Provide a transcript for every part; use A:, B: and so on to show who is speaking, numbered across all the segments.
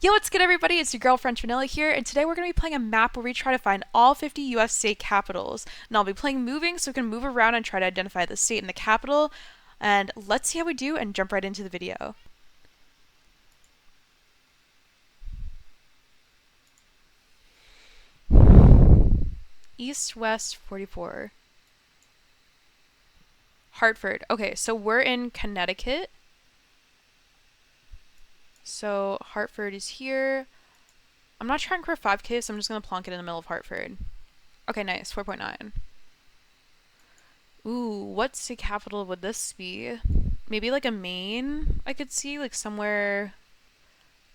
A: Yo, what's good, everybody? It's your girl French Vanilla here, and today we're going to be playing a map where we try to find all 50 US state capitals. And I'll be playing moving, so we can move around and try to identify the state and the capital. And let's see how we do and jump right into the video. East, West, 44. Hartford. Okay, so we're in Connecticut. So Hartford is here. I'm not trying for 5K, so I'm just going to plonk it in the middle of Hartford. Okay, nice. 4.9. Ooh, what state capital would this be? Maybe like a Maine, I could see, like somewhere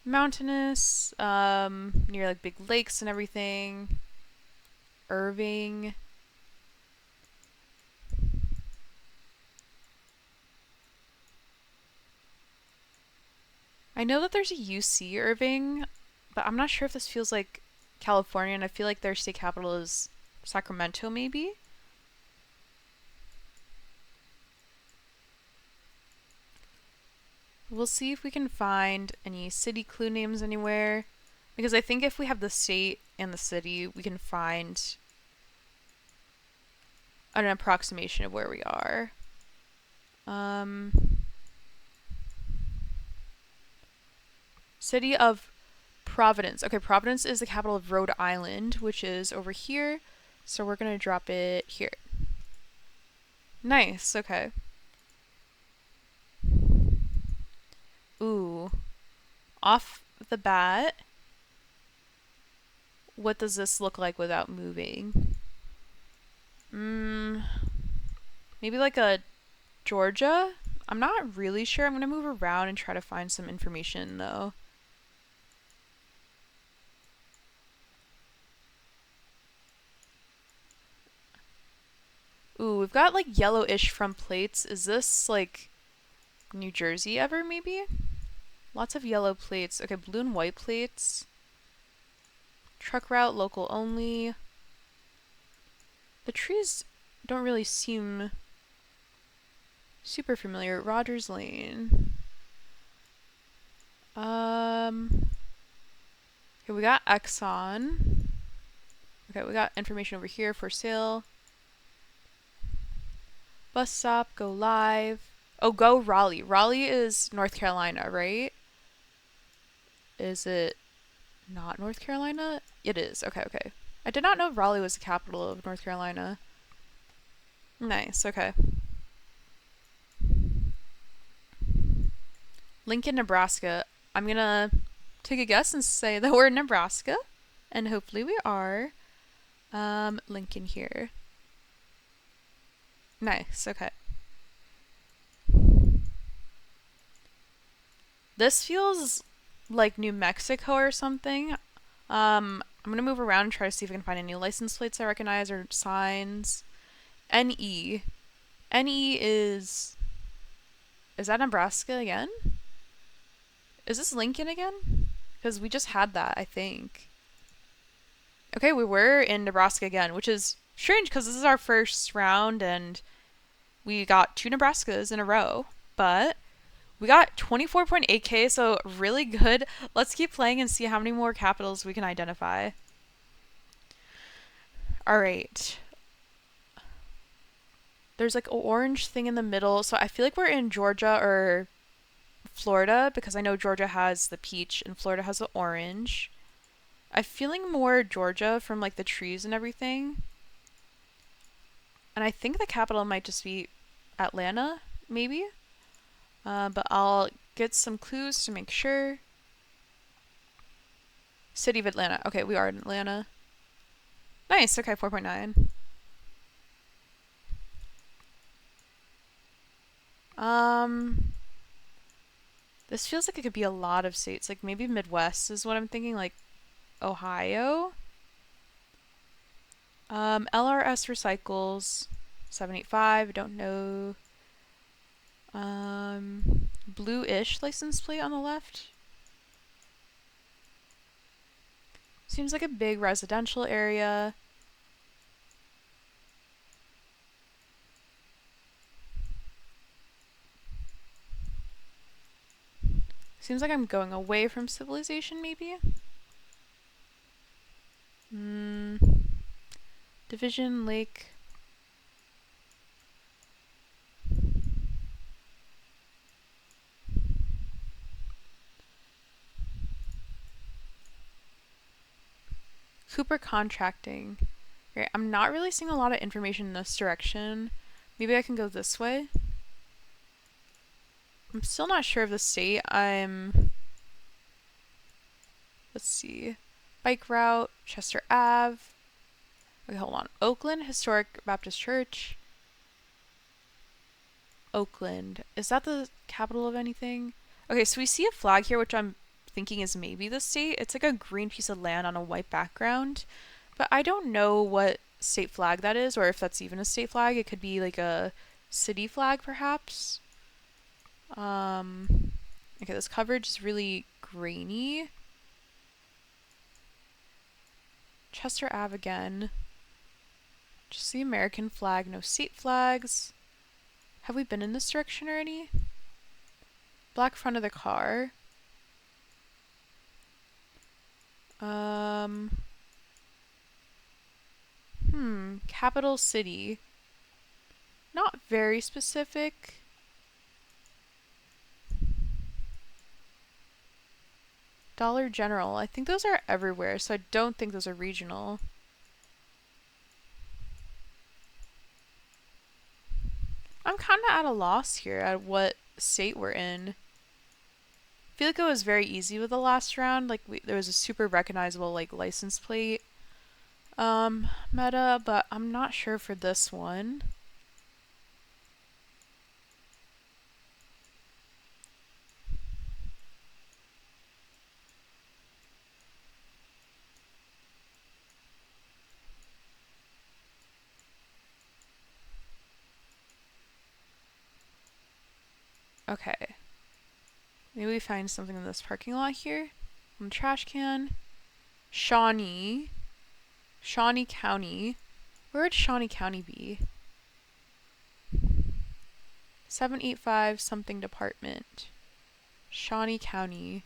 A: mountainous, near like big lakes and everything. Irving. I know that there's a UC Irving, but I'm not sure if this feels like California, and I feel like their state capital is Sacramento, maybe? We'll see if we can find any city clue names anywhere. Because I think if we have the state and the city, we can find an approximation of where we are. City of Providence. Okay, Providence is the capital of Rhode Island, which is over here. So we're going to drop it here. Nice, okay. Ooh. Off the bat, what does this look like without moving? Maybe like a Georgia? I'm not really sure. I'm going to move around and try to find some information, though. Ooh, we've got like yellowish front plates. Is this like New Jersey ever, maybe? Lots of yellow plates. Okay, blue and white plates. Truck route, local only. The trees don't really seem super familiar. Rogers Lane. Okay, we got Exxon. Okay, we got information over here for sale. Bus stop, go live. Oh, go Raleigh. Raleigh is North Carolina, right? Is it not North Carolina? It is. Okay, okay. I did not know Raleigh was the capital of North Carolina. Nice, okay. Lincoln, Nebraska. I'm gonna take a guess and say that we're in Nebraska. And hopefully we are. Lincoln here. Nice, okay. This feels like New Mexico or something. I'm gonna move around and try to see if I can find any license plates I recognize or signs. NE. NE is... Is that Nebraska again? Is this Lincoln again? Because we just had that, I think. Okay, we were in Nebraska again, which is strange because this is our first round and we got 2 Nebraskas in a row. But we got 24.8K, so really good. Let's keep playing and see how many more capitals we can identify. Alright. There's like an orange thing in the middle, so I feel like we're in Georgia or Florida because I know Georgia has the peach and Florida has the orange. I'm feeling more Georgia from like the trees and everything. And I think the capital might just be Atlanta, maybe? But I'll get some clues to make sure. City of Atlanta. Okay, we are in Atlanta. Nice, okay, 4.9. This feels like it could be a lot of states. Like maybe Midwest is what I'm thinking, like Ohio. LRS Recycles 785, don't know. Blue-ish license plate on the left. Seems like a big residential area. Seems like I'm going away from civilization, maybe? Division, Lake. Cooper Contracting. Right, I'm not really seeing a lot of information in this direction. Maybe I can go this way. I'm still not sure of the state. Let's see. Bike route, Chester Ave. Okay, hold on. Oakland Historic Baptist Church. Oakland. Is that the capital of anything? Okay, so we see a flag here, which I'm thinking is maybe the state. It's like a green piece of land on a white background. But I don't know what state flag that is, or if that's even a state flag. It could be like a city flag, perhaps. Okay, this coverage is really grainy. Chester Ave again. Just the American flag, no state flags. Have we been in this direction already? Black front of the car. Capital city. Not very specific. Dollar General. I think those are everywhere, so I don't think those are regional. I'm kind of at a loss here at what state we're in. I feel like it was very easy with the last round. Like there was a super recognizable like license plate meta, but I'm not sure for this one. Okay. Maybe we find something in this parking lot here. On the trash can. Shawnee. Shawnee County. Where would Shawnee County be? 785 something department. Shawnee County.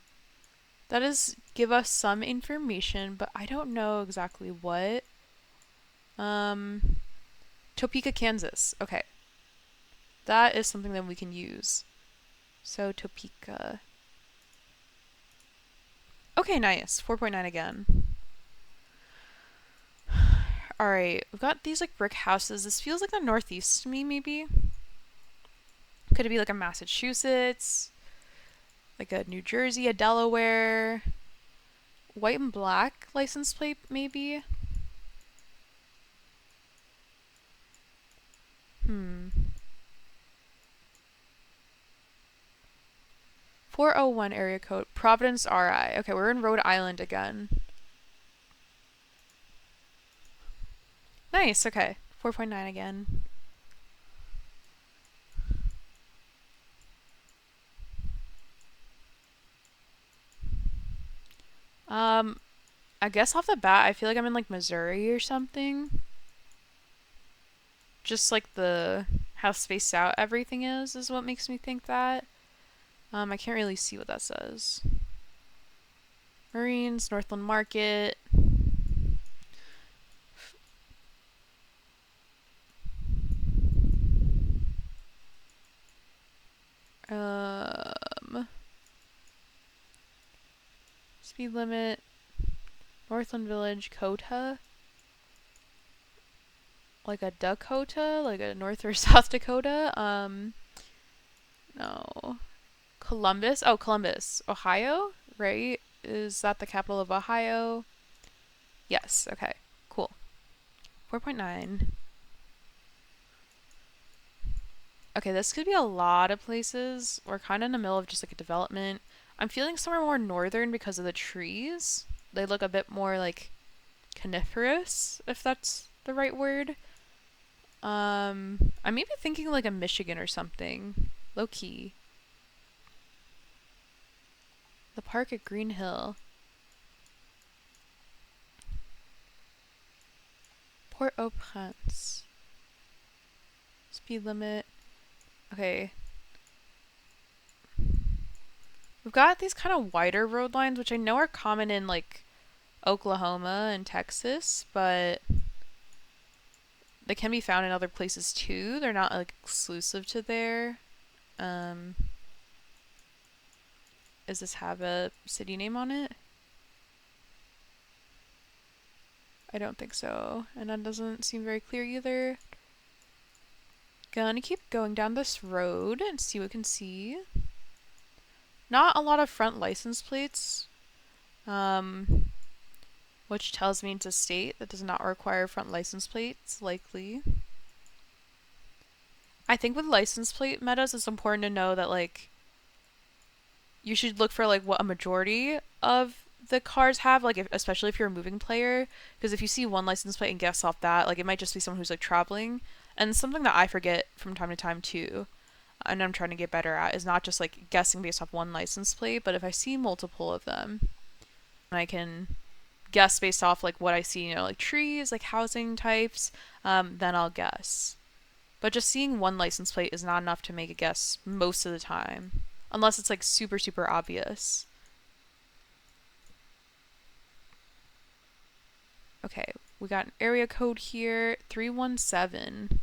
A: That does give us some information, but I don't know exactly what. Topeka, Kansas. Okay. That is something that we can use. So Topeka. Okay, nice. 4.9 again. Alright, we've got these like brick houses. This feels like the Northeast to me, maybe. Could it be like a Massachusetts? Like a New Jersey, a Delaware? White and black license plate, maybe? 401 area code. Providence, RI. Okay, we're in Rhode Island again. Nice, okay. 4.9 again. I guess off the bat, I feel like I'm in like Missouri or something. Just like the how spaced out everything is what makes me think that. I can't really see what that says. Marines, Northland Market. Speed limit. Northland Village, Kota. Like a Dakota? Like a North or South Dakota? No. Columbus? Oh, Columbus. Ohio? Right? Is that the capital of Ohio? Yes, okay. Cool. 4.9. Okay, this could be a lot of places. We're kind of in the middle of just like a development. I'm feeling somewhere more northern because of the trees. They look a bit more like coniferous, if that's the right word. I'm maybe thinking like a Michigan or something. Low key. The park at Green Hill. Port-au-Prince. Speed limit. Okay. We've got these kind of wider road lines, which I know are common in like Oklahoma and Texas, but they can be found in other places too. They're not like exclusive to there. Um, does this have a city name on it? I don't think so. And that doesn't seem very clear either. Gonna keep going down this road and see what we can see. Not a lot of front license plates, which tells me it's a state that does not require front license plates, likely. I think with license plate metas, it's important to know that, like, you should look for, like, what a majority of the cars have, like, especially if you're a moving player, because if you see one license plate and guess off that, like, it might just be someone who's, like, traveling. And something that I forget from time to time, too, and I'm trying to get better at, is not just, like, guessing based off one license plate, but if I see multiple of them, I can guess based off, like, what I see, you know, like, trees, like, housing types, then I'll guess. But just seeing one license plate is not enough to make a guess most of the time, unless it's, like, super, super obvious. Okay, we got an area code here, 317.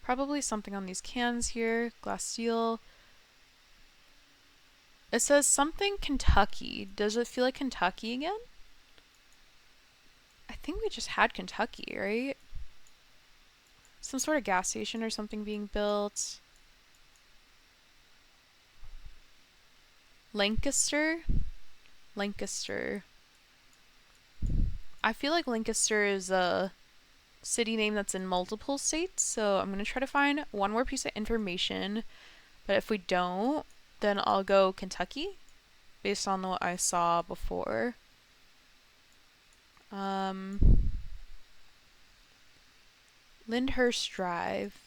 A: Probably something on these cans here. Glass steel. It says something Kentucky. Does it feel like Kentucky again? I think we just had Kentucky, right? Some sort of gas station or something being built. Lancaster? Lancaster. I feel like Lancaster is a city name that's in multiple states, so I'm going to try to find one more piece of information. But if we don't, then I'll go Kentucky based on what I saw before. Lyndhurst Drive.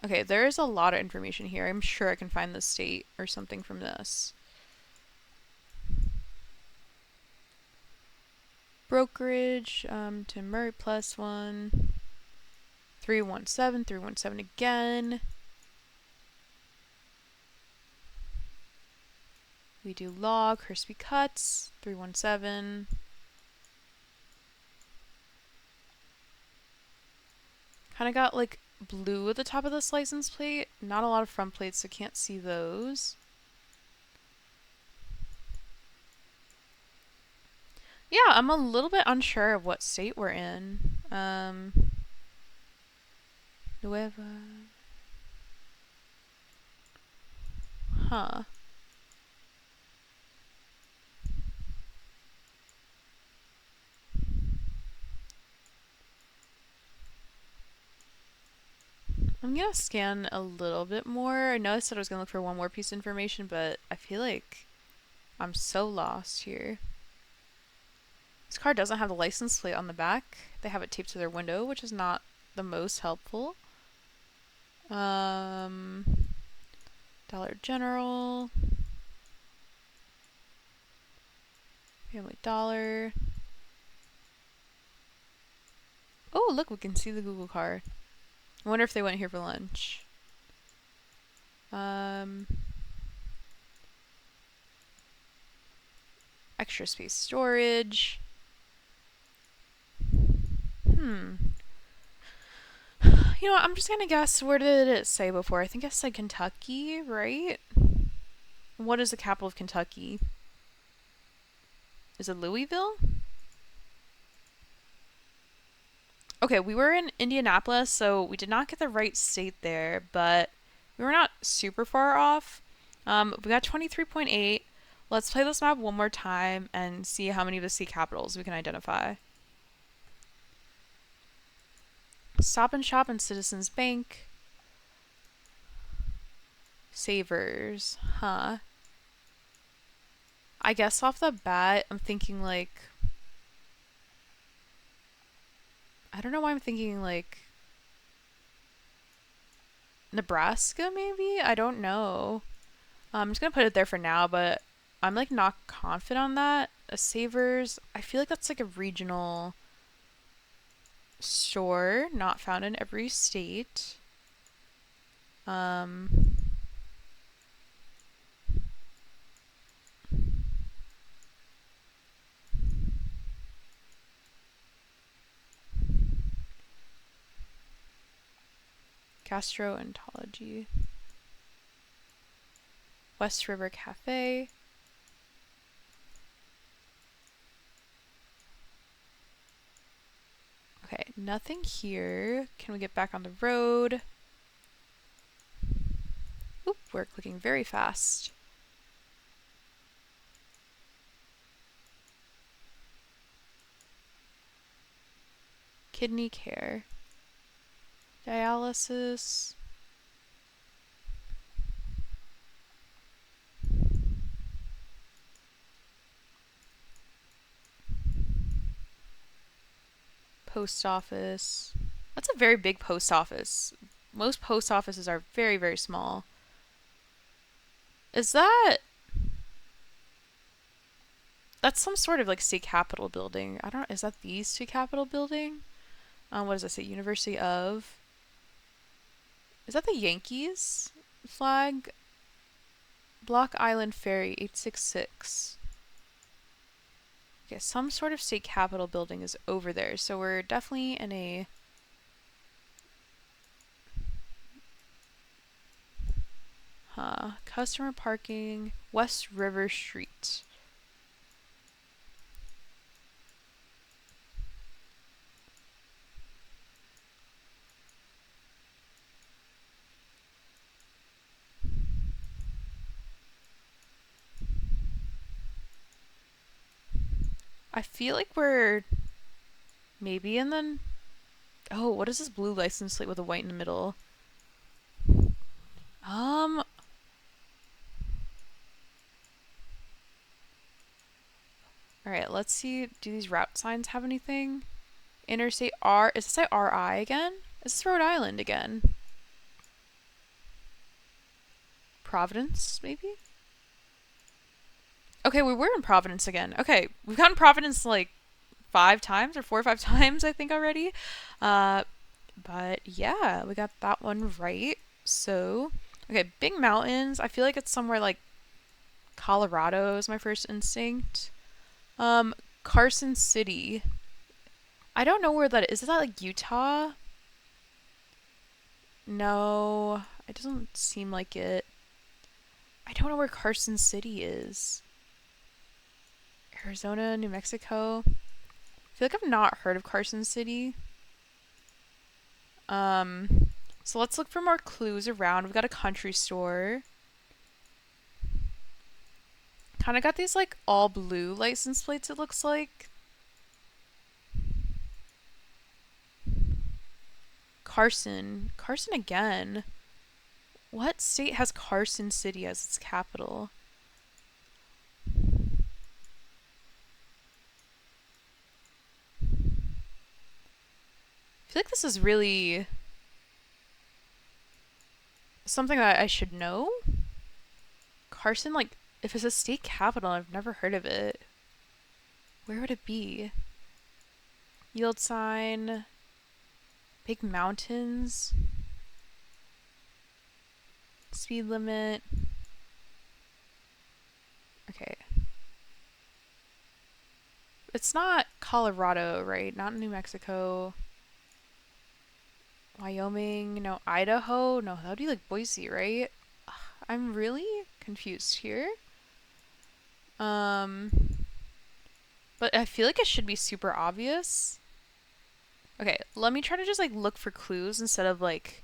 A: Okay, there is a lot of information here. I'm sure I can find the state or something from this. Brokerage, Tim Murray +1. 317, 317 again. We do law, crispy cuts, 317. Kind of got like blue at the top of this license plate. Not a lot of front plates, so can't see those. Yeah, I'm a little bit unsure of what state we're in. Nueva. Huh. I'm gonna scan a little bit more. I know I said I was gonna look for one more piece of information, but I feel like I'm so lost here. This car doesn't have the license plate on the back. They have it taped to their window, which is not the most helpful. Dollar General. Family Dollar. Oh, look, we can see the Google car. I wonder if they went here for lunch. Extra space storage. You know what, I'm just gonna guess, where did it say before? I think I said Kentucky, right? What is the capital of Kentucky? Is it Louisville? Okay, we were in Indianapolis, so we did not get the right state there, but we were not super far off. We got 23.8. Let's play this map one more time and see how many of the state capitals we can identify. Stop and Shop and Citizens Bank. Savers. Huh. I guess off the bat, I'm thinking like... I don't know why I'm thinking like... Nebraska, maybe? I don't know. I'm just gonna put it there for now, but I'm like not confident on that. Savers, I feel like that's like a regional store, not found in every state. Um, Gastroenterology. West River Cafe. Okay, nothing here. Can we get back on the road? Oop, we're clicking very fast. Kidney care. Dialysis. Post office. That's a very big post office. Most post offices are very, very small. Is that... That's some sort of like state capitol building. I don't... Is that the state capitol building? What does that say? University of... Is that the Yankees flag? Block Island Ferry 866. Okay, some sort of state capitol building is over there. So we're definitely in a... Customer parking, West River Street. I feel like we're maybe in the... Oh, what is this blue license plate with a white in the middle? Alright, let's see. Do these route signs have anything? Interstate R. Is this RI again? Is this Rhode Island again? Providence, maybe? Okay, we were in Providence again. Okay, we've gotten Providence like 5 times or 4 or 5 times, I think, already. But yeah, we got that one right. So, okay, big mountains. I feel like it's somewhere like Colorado is my first instinct. Carson City. I don't know where that is. Is that like Utah? No, it doesn't seem like it. I don't know where Carson City is. Arizona, New Mexico. I feel like I've not heard of Carson City. So let's look for more clues around. We've got a country store. Kind of got these like all blue license plates, it looks like. Carson. Carson again. What state has Carson City as its capital? I feel like this is really something that I should know. Carson, like, if it's a state capital, I've never heard of it. Where would it be? Yield sign. Big mountains. Speed limit. Okay. It's not Colorado, right? Not New Mexico. Wyoming. No, Idaho. No, that would be like Boise, right? I'm really confused here. But I feel like it should be super obvious. Okay, let me try to just like look for clues instead of like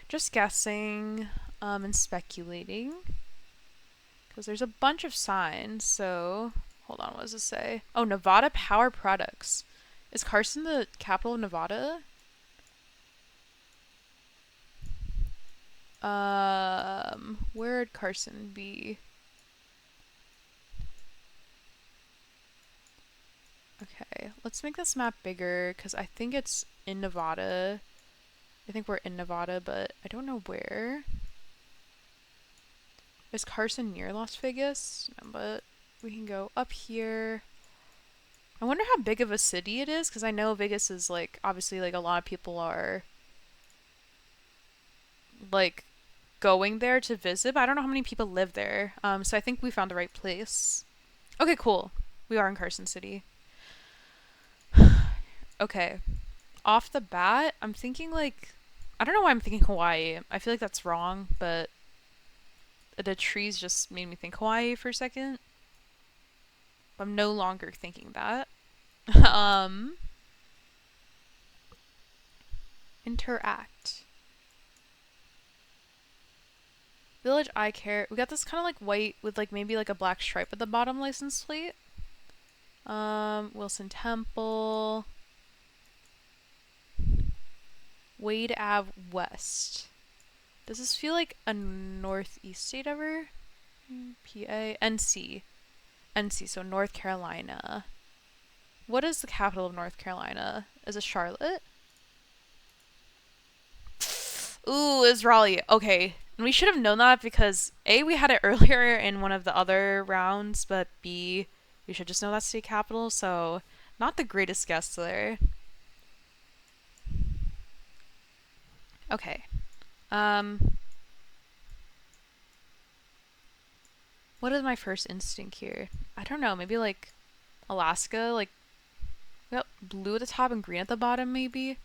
A: just guessing and speculating. Because there's a bunch of signs, so hold on, what does it say? Oh, Nevada Power Products. Is Carson the capital of Nevada? Where'd Carson be? Okay, let's make this map bigger because I think it's in Nevada. I think we're in Nevada, but I don't know where. Is Carson near Las Vegas? No, but we can go up here. I wonder how big of a city it is, because I know Vegas is like, obviously, like a lot of people are like going there to visit, but I don't know how many people live there. So I think we found the right place. Okay, cool. We are in Carson City. Okay. Off the bat, I'm thinking like, I don't know why I'm thinking Hawaii. I feel like that's wrong, but the trees just made me think Hawaii for a second. I'm no longer thinking that. um, interact. Village Eye Care. We got this kind of like white with like maybe like a black stripe at the bottom license plate. Wilson Temple. Wade Ave West. Does this feel like a northeast state ever? PA. NC. NC, so North Carolina. What is the capital of North Carolina? Is it Charlotte? Ooh, it's Raleigh. Okay. And we should have known that because A, we had it earlier in one of the other rounds, but B, we should just know that state capital, so not the greatest guess there. Okay. What is my first instinct here? I don't know, maybe like Alaska, like yep, blue at the top and green at the bottom maybe.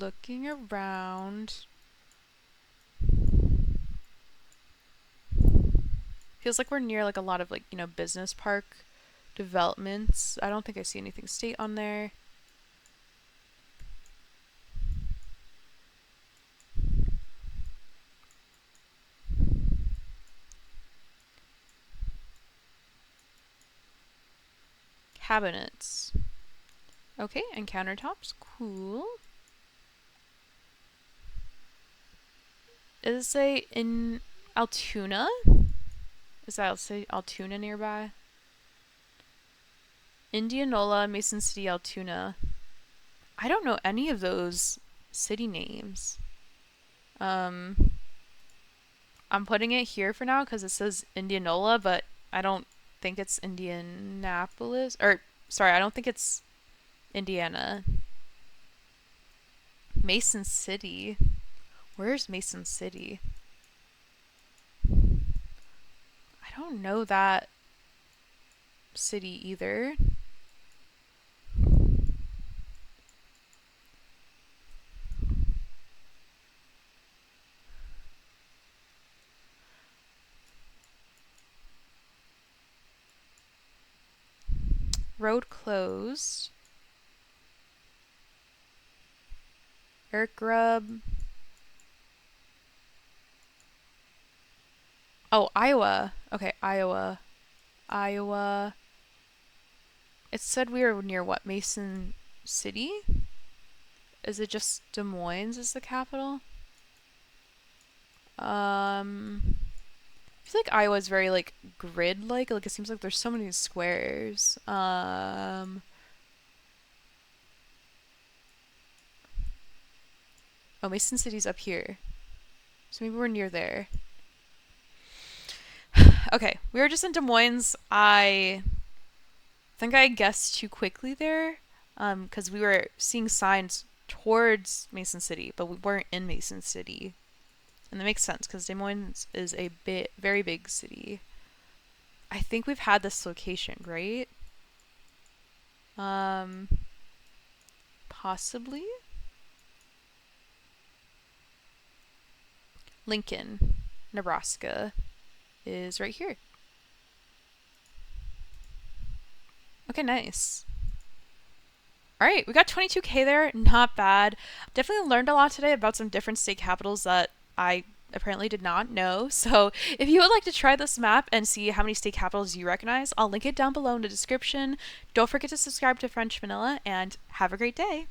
A: Looking around. Feels like we're near like a lot of like, you know, business park developments. I don't think I see anything state on there. Cabinets. Okay, and countertops. Cool. Does it say in Altoona? Is that say Altoona nearby? Indianola, Mason City, Altoona. I don't know any of those city names. I'm putting it here for now because it says Indianola, but I don't think it's Indianapolis. Or, sorry, I don't think it's Indiana. Mason City. Where's Mason City? I don't know that city either. Road closed. Eric Grubb. Oh, Iowa. Okay, Iowa. Iowa. It said we were near what? Mason City? Is it just Des Moines is the capital? I feel like Iowa is very like grid-like. Like it seems like there's so many squares. Oh, Mason City's up here. So maybe we're near there. Okay, we were just in Des Moines. I think I guessed too quickly there, because we were seeing signs towards Mason City, but we weren't in Mason City. And that makes sense, because Des Moines is a very big city. I think we've had this location, right? Possibly? Lincoln, Nebraska is right here. Okay, nice. All right, we got 22K there. Not bad. Definitely learned a lot today about some different state capitals that I apparently did not know. So if you would like to try this map and see how many state capitals you recognize, I'll link it down below in the description. Don't forget to subscribe to French Vanilla and have a great day.